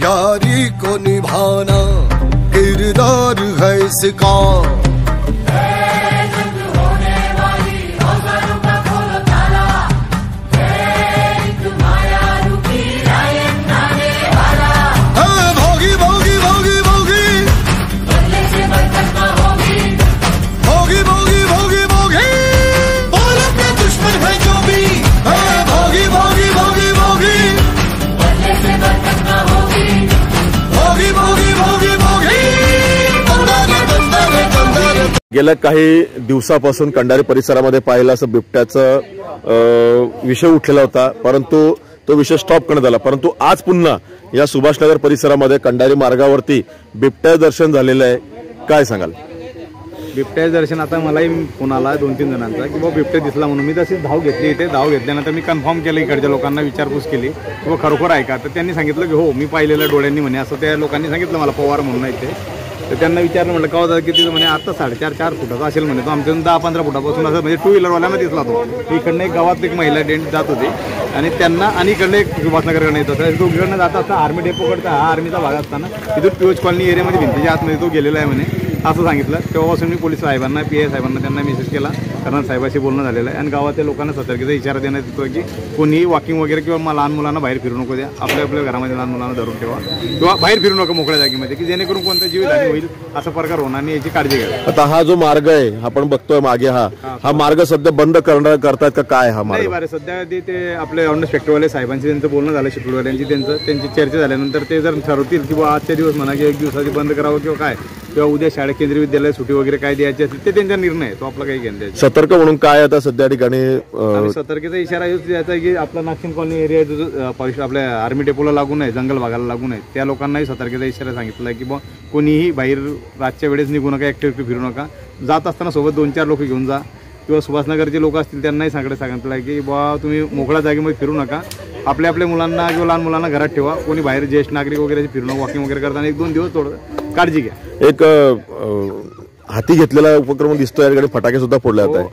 यारी को निभाना किरदार है इसका। गेल्या काही दिवसापासून कंडारी परिसरामध्ये पाहिलं असं बिबट्याचा विषय उठलेला होता, परंतु तो विषय स्टॉप करण्यात आला। परंतु आज पुन्हा या सुभाषनगर परिसरामध्ये कंडारी मार्गावरती बिबट्या दर्शन झालेलं आहे, काय सांगाल? बिबट्या दर्शन आता मलाही फोन आला 2-3 जणांचा की बाबा बिबट्या दिसला म्हणून मी तशीच धाव घेतली। इथे धाव घेतल्यानंतर मी कन्फर्म केलं, इकडच्या लोकांना विचारपूस केली की खरोखर आहे का, तर त्यांनी सांगितलं की हो मी पाहिलेलं डोळ्यांनी म्हणे, असं त्या लोकांनी सांगितलं मला, पवार म्हणून आहे ते। तर त्यांना विचारलं म्हटलं का होता किती, म्हणे आता 4.5-4 फुटाचा असेल म्हणे, तो आमच्याकडून 10-15 फुटापासून असं म्हणजे 2 व्हीलरवाल्याला दिसला तो। इकडनं एक गावात एक महिला डेंट जात होती आणि त्यांना आणि इकडनं एक सुभाषनगरकडनं येत होता, दोघीकडनं जात असता आर्मी डेपोकडचा हा आर्मीचा भाग असताना तिथून पिओच कॉलनी एरियामध्ये भिंतीच्या आतमध्ये तो गेलेला आहे म्हणे, असं सांगितलं। तेव्हापासून मी पोलीस साहेबांना PI साहेबांना त्यांना मेसेज केला, कारण साहेबाशी बोलणं झालेलं आहे आणि गावातल्या लोकांना सतर्कतेचा इशारा देण्यात येतो की कोणीही वॉकिंग वगैरे किंवा लहान मुलांना बाहेर फिरू नको द्या, आपल्या घरामध्ये लहान मुलांना धरून ठेवा किंवा बाहेर फिरू नका मोकळ्या जागेमध्ये, की जेणेकरून कोणता जीवितहानी होईल असा प्रकार होणार नाही याची काळजी घ्या। आता हा जो मार्ग आहे आपण बघतोय मागे, हा मार्ग सध्या बंद करतात का काय? हा मार्ग नाही, सध्या ते आपले ऑन सेक्टरवाले साहेबांची त्यांचं बोलणं झालं, शेकडोवाल्यांची त्यांची चर्चा झाल्यानंतर ते जर ठरवतील किंवा आजच्या दिवस म्हणा की 1 दिवसाची बंद करावं किंवा काय, किंवा उद्या शाळा केंद्रीय विद्यालय सुट्टी वगैरे काय द्यायची असेल ते त्यांचा निर्णय आहे, तो आपला काही घेणं द्यायचा। सतर्क म्हणून काय आता सध्या ठिकाणी सतर्कतेचा इशारा द्यायचा आहे की आपला नागसिंग कॉलनी एरिया जो आपल्या आर्मी डेपोला लागून आहे, जंगल भागाला लागून आहे, त्या लोकांनाही सतर्कतेचा इशारा सांगितला आहे की बुवा कोणीही बाहेर रातच्या वेळेस निघू नका, एकटे फिरू नका, जात असताना सोबत 2-4 लोक घेऊन जा, किंवा सुभाषनगरचे लोक असतील त्यांनाही सांगितलं आहे की बुवा तुम्ही मोकळ्या जागेमध्ये फिरू नका, आपल्या मुलांना किंवा लहान मुलांना घरात ठेवा, कोणी बाहेर ज्येष्ठ नागरिक वगैरे फिरणं वॉकिंग वगैरे करताना 1-2 दिवस थोडं काळजी घ्या। एक हाती घेतलेला उपक्रम दिसतोय, या ठिकाणी फटाके सुद्धा फोडले जात आहे।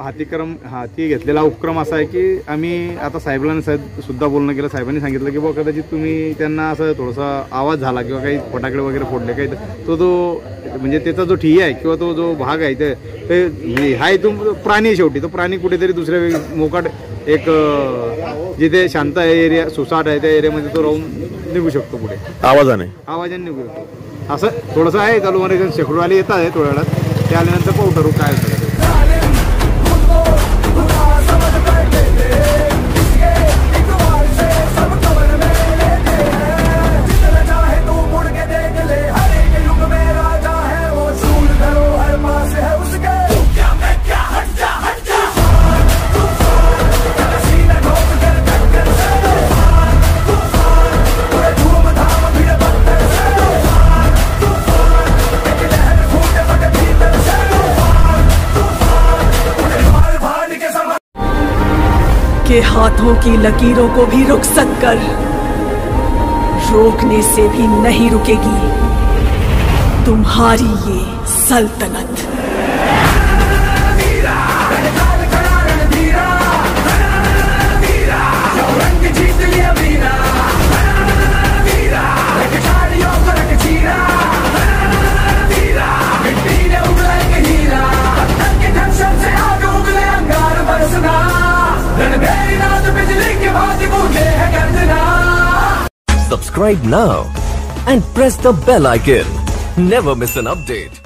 हाती घेतलेला उपक्रम असा आहे की आम्ही आता साहेबांना सुद्धा बोलणं केलं, साहेबांनी सांगितलं की बाबा कदाचित तुम्ही त्यांना असं थोडासा आवाज झाला किंवा काही फटाकडे वगैरे फोडले काही, तो म्हणजे त्याचा जो ठिय्या आहे किंवा तो जो भाग आहे ते हा इथून प्राणी आहे, शेवटी तो प्राणी कुठेतरी दुसऱ्या मोकाट एक जिथे शांत एरिया सुसाट आहे त्या एरियामध्ये तो राहून निघू शकतो, पुढे आवाजाने निघू शकतो, असं थोडंसं आहे चालू। मध्ये शेकडोवाले येतात आहे थोड्या वेळात, ते आल्यानंतर पाहू ठरवू काय होतं। के हाथों की लकीरों को भी रुखसत कर, रोकने से भी नहीं रुकेगी तुम्हारी ये सल्तनत। Subscribe now and press the bell icon. Never miss an update.